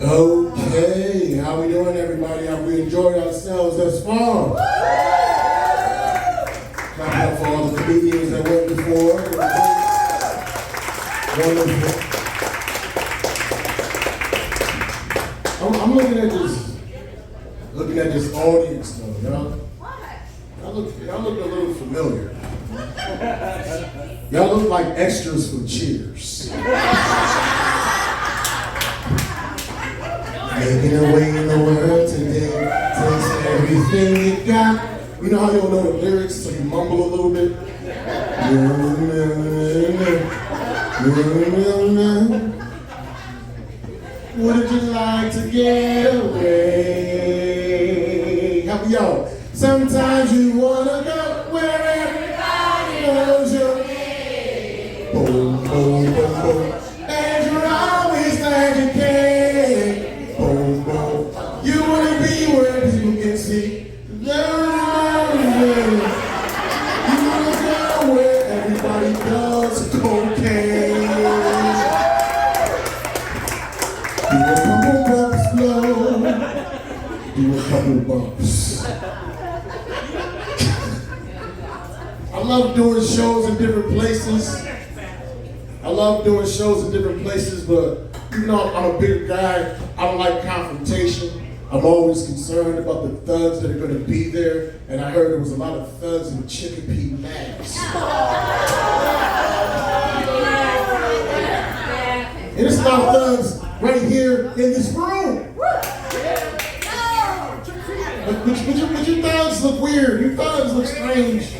Okay, how we doing, everybody? Have we enjoyed ourselves thus far? Clap it up for all the comedians that went before. Wonderful. I'm looking at this audience though, y'all. Y'all look a little familiar. Y'all look like extras from Cheers. Making a way in the world today takes everything you got. You know how you don't know the lyrics, so you mumble a little bit? Would you like to get away? Help me out. Sometimes you wanna go where everybody knows your name. Boom, boom, boom, boom. And you're always glad you came. Boom, boom. You wanna be where people can see. You wanna go where everybody does cocaine. Do a couple bumps slow. Do a couple bumps. I love doing shows in different places. But even though I'm a bigger guy, I don't like confrontation. I'm always concerned about the thugs that are going to be there. And I heard there was a lot of thugs in Chicopee Mass. And there's a lot of thugs right here in this room. But you thugs look weird. You thugs look strange.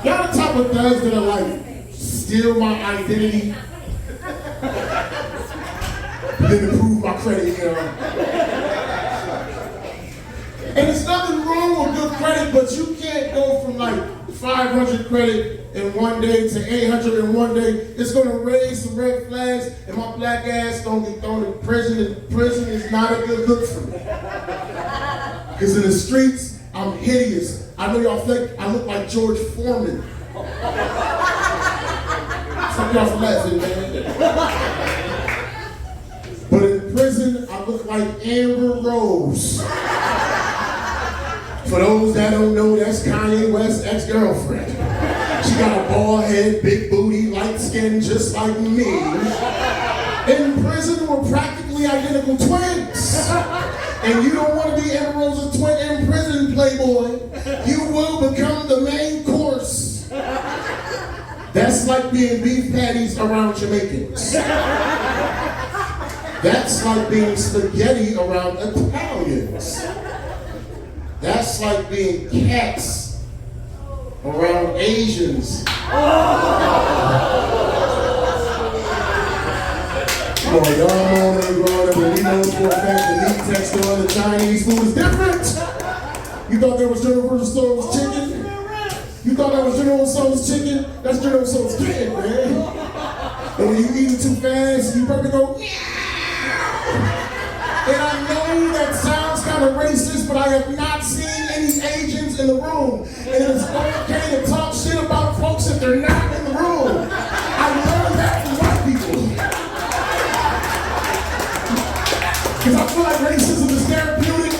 Y'all the type of thugs that are like, steal my identity, then improve my credit, you know. And there's nothing wrong with good credit, but you can't go from like 500 credit in one day to 800 in one day. It's gonna raise some red flags, and my black ass don't get thrown in prison, and prison is not a good look for me. Because in the streets, I'm hideous. I know y'all think I look like George Foreman. Some y'all for laughing, man. But in prison, I look like Amber Rose. For those that don't know, that's Kanye West's ex-girlfriend. She got a bald head, big booty, light skin, just like me. In prison, we're practically identical twins. And you don't want to be Amber Rose's twin in prison, playboy. You will become the main course. That's like being beef patties around Jamaicans. That's like being spaghetti around Italians. That's like being cats around Asians. Come on, y'all know when we growing up and we know for a fact the meat texture of the Chinese food is different. You thought that was General Tso's chicken? You thought that was General Tso's chicken? That's General Tso's kid, man. And when you eat it too fast, you probably go, and I know that sounds kind of racist, but I have not seen any Asians in the room. And it's okay to talk shit about folks if they're not in the room. I learned that from white people. Because I feel like racism is therapeutic.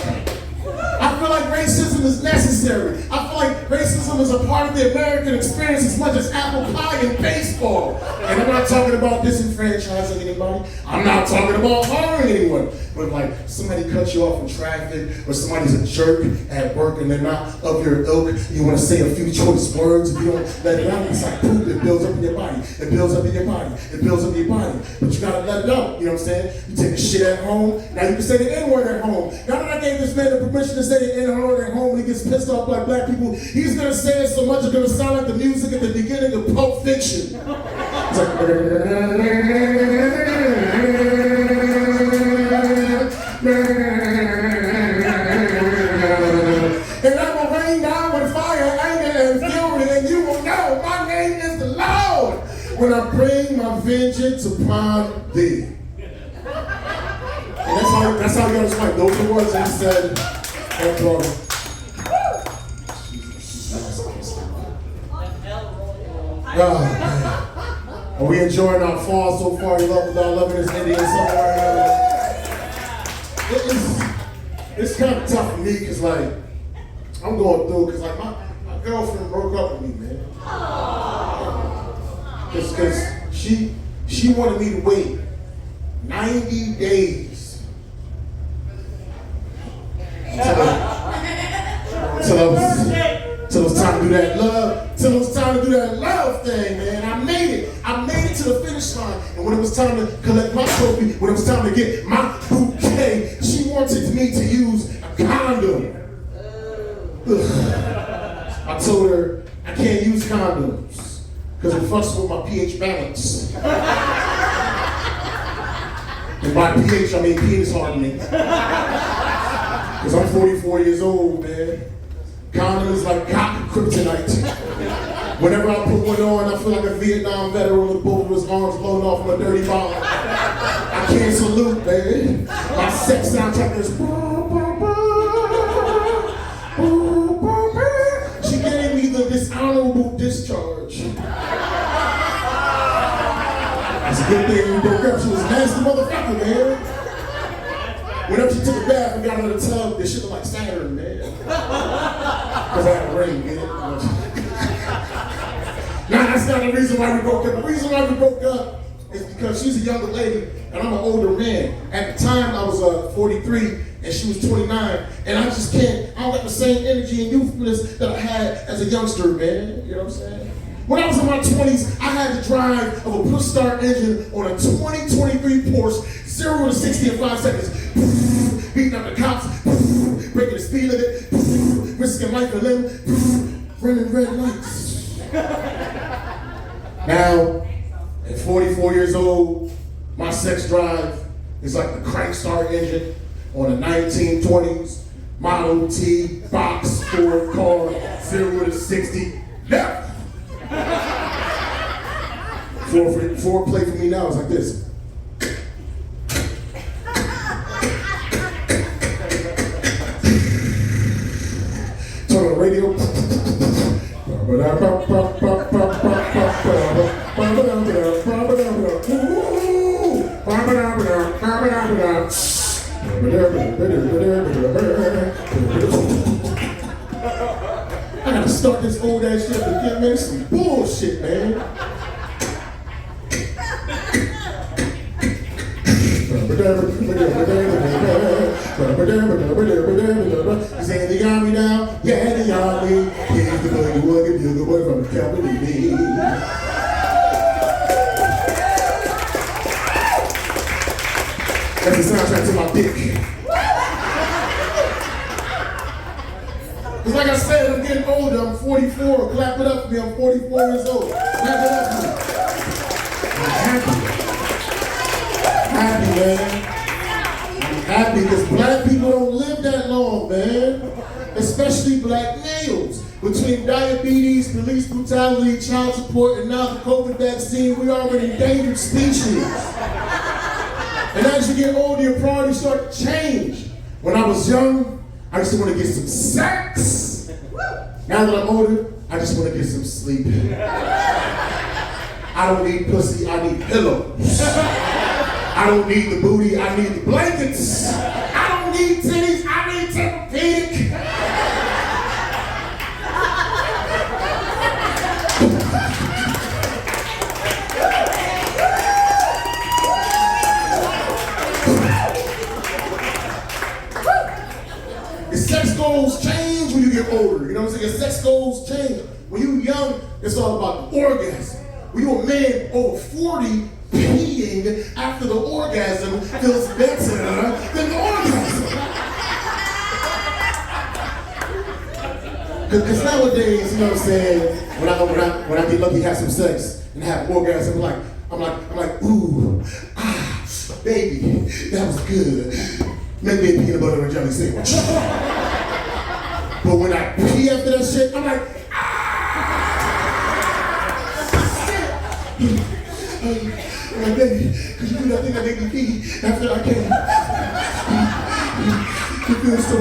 I feel like racism is necessary. I feel like racism is a part of the American experience as much as apple pie and baseball. And I'm not talking about disenfranchising anybody. I'm not talking about harming anyone. But like somebody cuts you off in traffic, or somebody's a jerk at work and they're not of your ilk, you want to say a few choice words. If you don't let it out, it's like poop. It builds up in your body. It builds up in your body. It builds up in your body. But you gotta let it out. You know what I'm saying? You take a shit at home. Now you can say the N-word at home. Now that I gave this man the permission to say the N-word at home, and he gets pissed off by black people, he's gonna say it so much it's gonna sound like the music at the beginning of Pulp Fiction. It's like, and I will rain down with fire, anger, and fury, and you will know my name is the Lord when I bring my vengeance upon thee. And that's how you understand. Those are the words that he said on Broadway. Are we enjoying our fall so far? You love without loving this Indian somewhere? it's kind of tough for me because like I'm going through because like my girlfriend broke up with me, man. Because she wanted me to wait 90 days till it was time to do that love thing, man. I made it to the finish line. And when it was time to collect my trophy, when it was time to get my bouquet, she wanted me to use a condom. I told her I can't use condoms because it fucks with my pH balance. And by pH, I mean penis hardening. Because I'm 44 years old, man. Condom is like cotton kryptonite. Whenever I put one on, I feel like a Vietnam veteran with both of his arms blown off from a dirty bomb. I can't salute, man. My sex soundtrack is. She gave me the dishonorable discharge. That's a good thing we broke up. She was a nasty motherfucker, man. Whenever she took a bath and got out of the tub, this shit looked like Saturn, man. Because I had a ring, get it? Nah, that's not the reason why we broke up. The reason why we broke up is because she's a younger lady and I'm an older man. At the time, I was 43 and she was 29, and I just can't, I don't got the same energy and youthfulness that I had as a youngster, man. You know what I'm saying? When I was in my 20s, I had the drive of a push-start engine on a 2023 Porsche, 0 to 60 in 5 seconds. Beating up the cops, breaking the speed limit, risking life and limb, running red lights. Now, at 44 years old, my sex drive is like the crank start engine on a 1920s Model T box Ford car, 0 to 60, left. Foreplay for me now is like this. Turn on the radio. I gotta start this old ass shit again, man. It's some bullshit, man. Is that the army now? Yeah, the army. Here's the boogie woogie bugle boy from the company. That's the soundtrack to my dick. Because like I said, I'm getting older. I'm 44. Clap it up for me. I'm 44 years old. Clap it up for me. I'm happy. Happy, man. I'm happy because black people don't live that long, man. Especially black males. Between diabetes, police brutality, child support, and now the COVID vaccine, we are an endangered species. And as you get older, your priorities start to change. When I was young, I just want to get some sex. Now that I'm older, I just want to get some sleep. I don't need pussy, I need pillows. I don't need the booty, I need the blankets. I don't need titties, I need Tempur-Pedic. Your sex goals change when you get older. You know what I'm saying? Your sex goals change. When you're young, it's all about the orgasm. When you're a man over 40, peeing after the orgasm feels better than the orgasm. Because nowadays, you know what I'm saying, when I get lucky to have some sex and have an orgasm, I'm like, ooh, ah, baby, that was good. Make me a peanut butter and jelly sandwich. But when I pee after that shit, I'm like, shit. I'm like, baby, could you do that thing that made me pee after I came? It feels so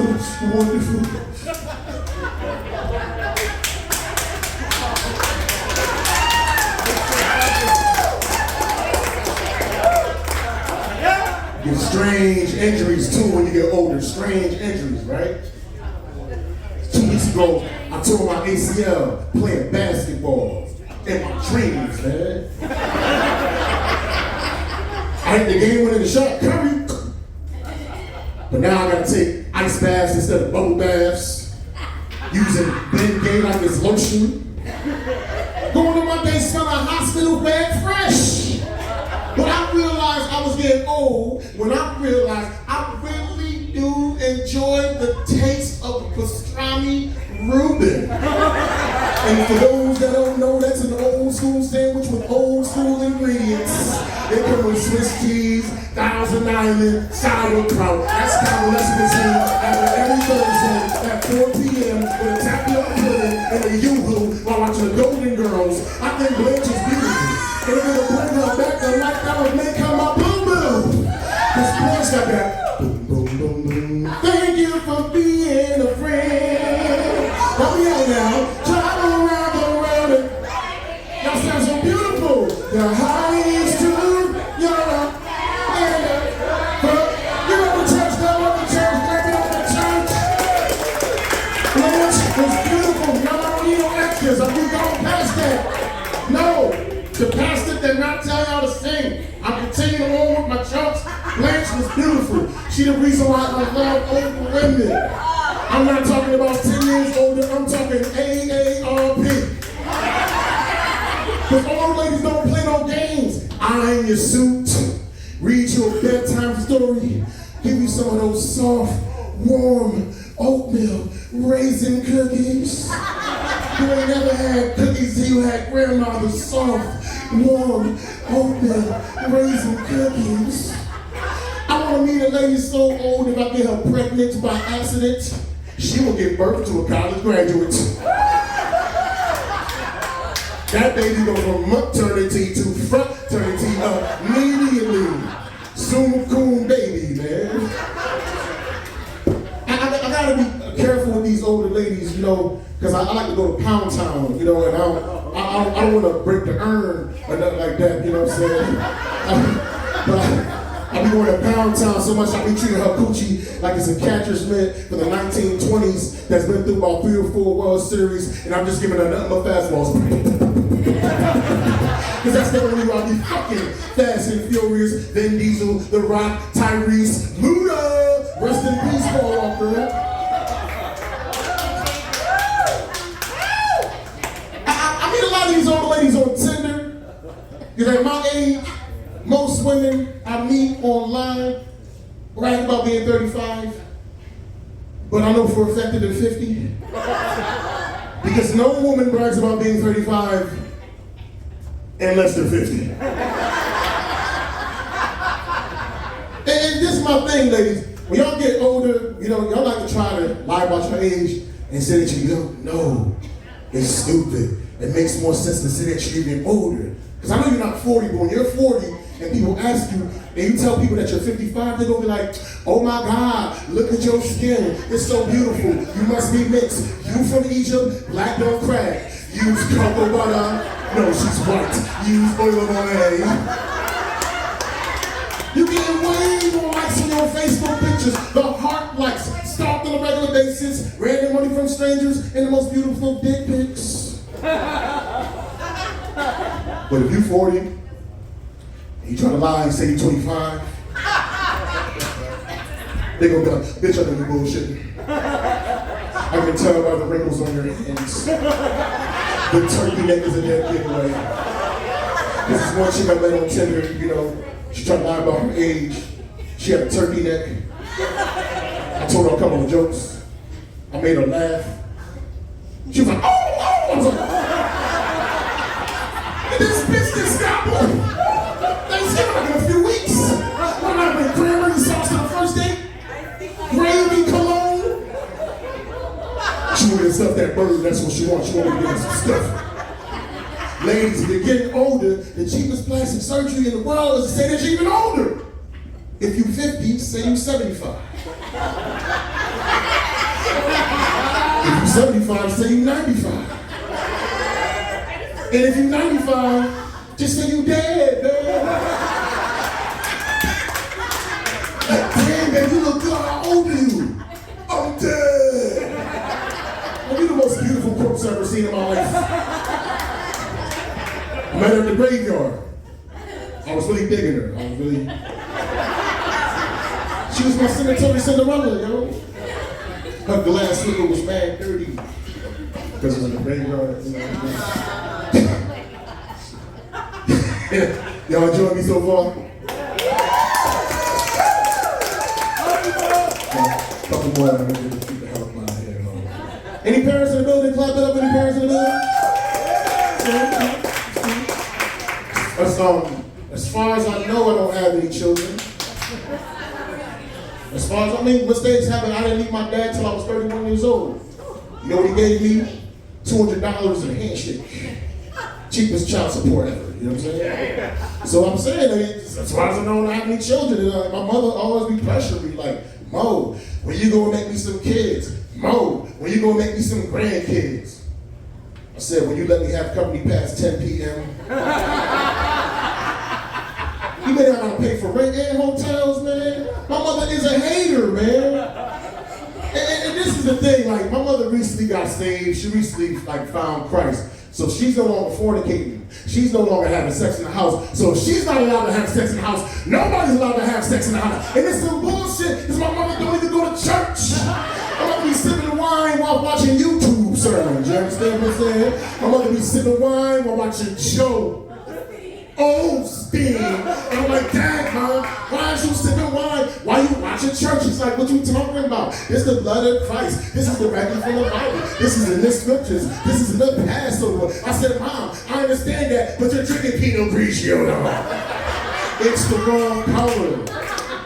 wonderful. Get strange injuries too when you get older. Strange injuries, right? 2 weeks ago, I tore my ACL playing basketball in my dreams, man. I hit the game winning shot, Curry. But now I gotta take ice baths instead of bubble baths. Using Bengay like it's lotion. Going to my day smelling hospital bed fresh. But I realized I was getting old when I realized I really do enjoy the taste of pastrami Reuben. And for those that don't know, that's an old school sandwich with old school ingredients. It comes with Swiss cheese, Thousand Island, sauerkraut. That's kind of recipe after every Thursday at 4 p.m. with a tapioca pudding and a yoo-hoo while watching the Golden Girls. I think Blanche is beautiful. And I'm gonna bring her back to life that would make her my boo-boo. This Blanche got that boom, boom, boom, boom. Thank you for being a friend. Help me out now. Travel around the world and y'all sound so beautiful. Your highest truth, you're a you know the church, go on the church, clap it on the church. Blanche was beautiful. Y'all don't need no extras. I'm going past that. No, the pastor did not tell y'all to sing. I'm continuing on with my jokes. Blanche was beautiful. She the reason why I love older women. I'm not talking about 10 years older, I'm talking AARP. Because all ladies don't play no games. Iron your suit, read your bedtime story, give you some of those soft, warm oatmeal raisin cookies. You ain't never had cookies till you had grandmother's soft, warm oatmeal raisin cookies. I want to meet a lady so old if I get her pregnant by accident, she will give birth to a college graduate. That baby go from maternity to fraternity immediately. Soon coon baby, man. I gotta be careful with these older ladies, you know, because I like to go to Pound Town, you know, and I don't want to break the urn or nothing like that, you know what I'm saying? But I be going to Pound Town so much I be treating her coochie like it's a catcher's mitt for the 1920s that's been through about 3 or 4 World Series, and I'm just giving her nothing but fastballs. Because that's the only way I be fucking Fast and Furious, Vin Diesel, The Rock, Tyrese, Luda, rest in peace, Paul Walker. I meet a lot of these old ladies on Tinder, because at my age, most women I meet online brag about being 35, but I know for a fact that they're 50. Because no woman brags about being 35 unless they're 50. And this is my thing, ladies. When y'all get older, you know, y'all like to try to lie about your age and say that you don't know. It's stupid. It makes more sense to say that you're getting older. Because I know you're not 40, but when you're 40, and people ask you, and you tell people that you're 55, they're gonna be like, oh my God, look at your skin. It's so beautiful. You must be mixed. You from Egypt, black don't crack. Use cocoa butter. No, she's white. Use olive oil. You getting way more likes on your Facebook pictures. The heart likes, stalked on a regular basis, random money from strangers, and the most beautiful dick pics. But if you 40, you try to lie and say you're 25, they gonna be like, bitch, I know you bullshitting. I can tell by the wrinkles on your hands. The turkey neck is a dead giveaway. This is one chick I met on Tinder, you know, she tried to lie about her age. She had a turkey neck. I told her a couple of jokes. I made her laugh. She was like, oh! I was like, this bitch just got one. Thanksgiving in a few weeks. When I went cranberry sauce on the first date, gravy cologne. She wanted to stuff that bird, that's what she wants. She wanted to get some stuff. Ladies, if you're getting older, the cheapest plastic surgery in the world is to say that you're even older. If you're 50, say you're 75. If you're 75, say you're 95. And if you're 95, just say you dead, man. ever seen in my life. I met her in the graveyard. I was really digging her. She was my cemetery Cinderella, yo. Her glass slipper was mad dirty. Because it was in the graveyard, you know. Y'all enjoying me so far? Couple more, I'm gonna get the hell up out of here. Any parents in the building? Clap it up, any parents in the building? As far as I know, I don't have any children. As far as mistakes happen, I didn't meet my dad till I was 31 years old. You know what he gave me? $200 in a handshake. Cheapest child support ever, you know what I'm saying? So I'm saying, as far as I know, I don't have any children. And, my mother always be pressuring me, like, Mo, when you gonna make me some kids? Mo, when you gonna make me some grandkids? I said, when you let me have company past 10 p.m. You may not gotta pay for rent and hotels, man. My mother is a hater, man. And this is the thing, like, my mother recently got saved. She recently, found Christ. So she's no longer fornicating. She's no longer having sex in the house. So if she's not allowed to have sex in the house, nobody's allowed to have sex in the house. And it's some bullshit, because my mother don't even go to church. My mother be sipping wine while watching YouTube sermons. You understand what I'm saying? My mother be sipping wine while watching Joe Osteen. And I'm like, Dad, Mom, why is you sipping wine? Why you watching church? She's like, what you talking about? This is the blood of Christ. This is directly from the Bible. This is in the scriptures. This is in the Passover. I said, Mom, I understand that, but you're drinking Pinot Grigio now. It's the wrong color.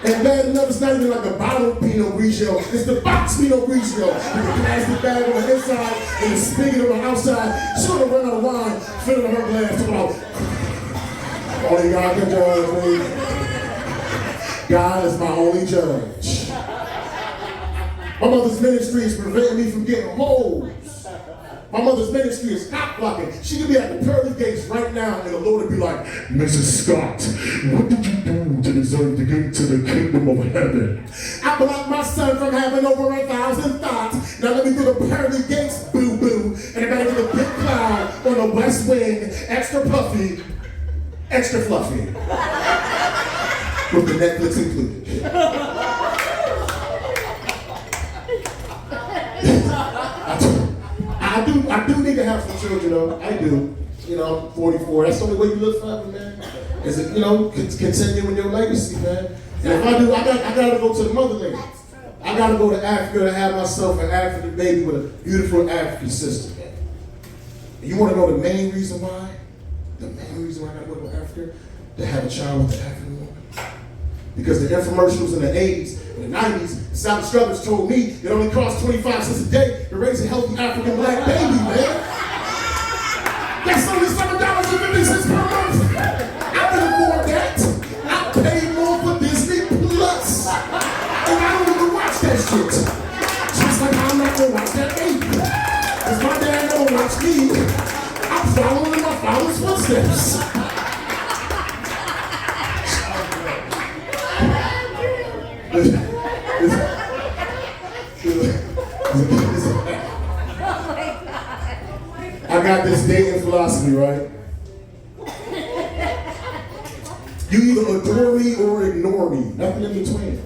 And bad enough, it's not even like a bottle of Pinot Grigio. It's the box Pinot Grigio. With the plastic bag on the inside and the spigot on the outside. She's gonna run out of wine, fill it in her glass, talking about, only God can judge me. God is my only judge. My mother's ministry is preventing me from getting holes. My mother's ministry is cock blocking. She could be at the pearly gates right now, and the Lord would be like, Mrs. Scott, what did you do to deserve to get to the kingdom of heaven? I blocked my son from having over 1,000 thoughts. Now let me do the pearly gates, boo-boo. And I gotta get a big cloud on the west wing, extra puffy, extra fluffy, with the Netflix included. I do need to have some children, though. I do. You know, I'm 44. That's the only way you live forever, man. Is it, continuing your legacy, man. And if I do, I gotta go to the motherland. I gotta go to Africa to have myself an African baby with a beautiful African sister, man. And you wanna know the main reason why? The main reason why I gotta go to Africa? To have a child with an African woman. Because the infomercials in the 80s and the 90s, the South Struthers told me it only costs 25 cents a day to raise a healthy African black baby, man. That's only $7.50 per month. I can afford that. I pay more for Disney Plus. And I don't even watch that shit. Just like I'm not gonna watch that baby. Because my dad don't watch me. I'm following in my father's footsteps. I got this dating philosophy, right? You either adore me or ignore me. Nothing in between.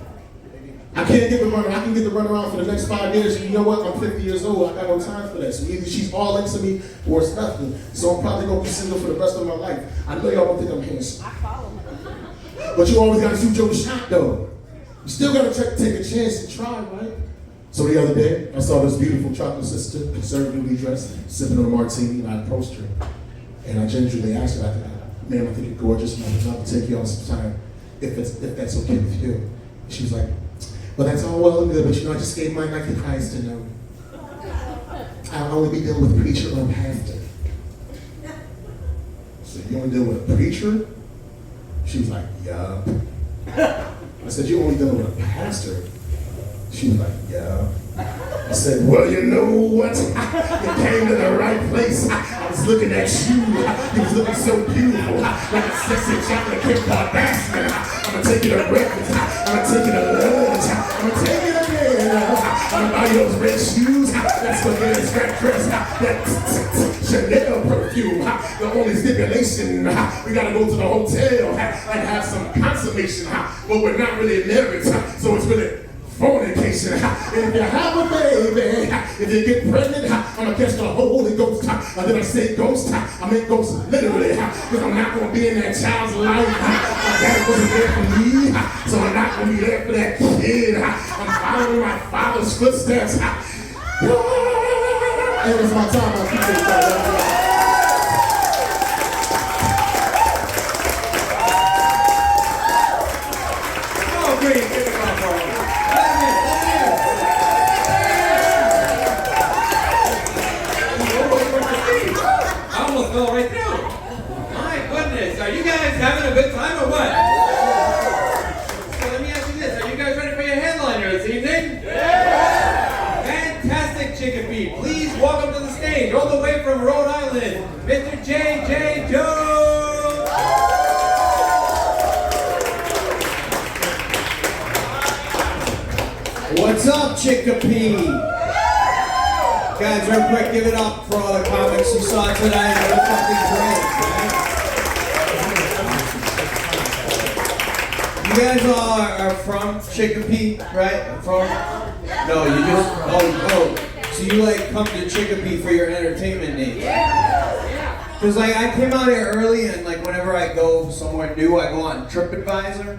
I can get the run around for the next 5 years. And you know what? I'm 50 years old. I got no time for that. So either she's all into me or it's nothing. So I'm probably gonna be single for the rest of my life. I know y'all don't think I'm handsome. But you always gotta shoot your shot, though. You still gotta take a chance and try, right? So the other day, I saw this beautiful chocolate sister, conservatively dressed, sipping on a martini, and I approached her. And I gingerly asked her, ma'am, I think you're gorgeous, and I would love to take you on some time, if that's okay with you. And she was like, well, that's all well and good, but I just gave my Nike prize to know. I'll only be dealing with a preacher or a pastor. So you only deal with a preacher? She was like, yup. I said, you only dealing with a pastor? She was like, yeah. I said, well, you know what? You came to the right place. I was looking at you. You was looking so beautiful. Like a sexy chocolate Kim Kardashian. I'm gonna take you to breakfast. I'm gonna take you to lunch. I'm gonna take you to dinner. I'm gonna buy you those red shoes. That's what it is, that dress. That the only stipulation, we gotta go to the hotel and have some consummation, but we're not really married, so it's really fornication. If you have a baby, if you get pregnant, I'm gonna catch the Holy Ghost. Did I say ghost? I meant ghost literally, because I'm not gonna be in that child's life. My dad wasn't there for me, so I'm not gonna be there for that kid. I'm following my father's footsteps. It was my time. I appreciate that. Oh, great. Give it up for him. I almost fell right through. My goodness. Are you guys having a good time or what? So let me ask you this. Are you guys ready for your headliner this evening? Yeah! Fantastic, Chicopee. Please welcome to the stage, all the way from Rhode Island, Mr. J.J. Jones. What's up, Chicopee? Guys, real quick, give it up for all the comics you saw tonight. They're fucking great, man. You guys all are from Chicopee, right? From? No, you just, oh. So you like come to Chicopee for your entertainment needs? Yeah. Because like I came out here early and like whenever I go somewhere new, I go on TripAdvisor.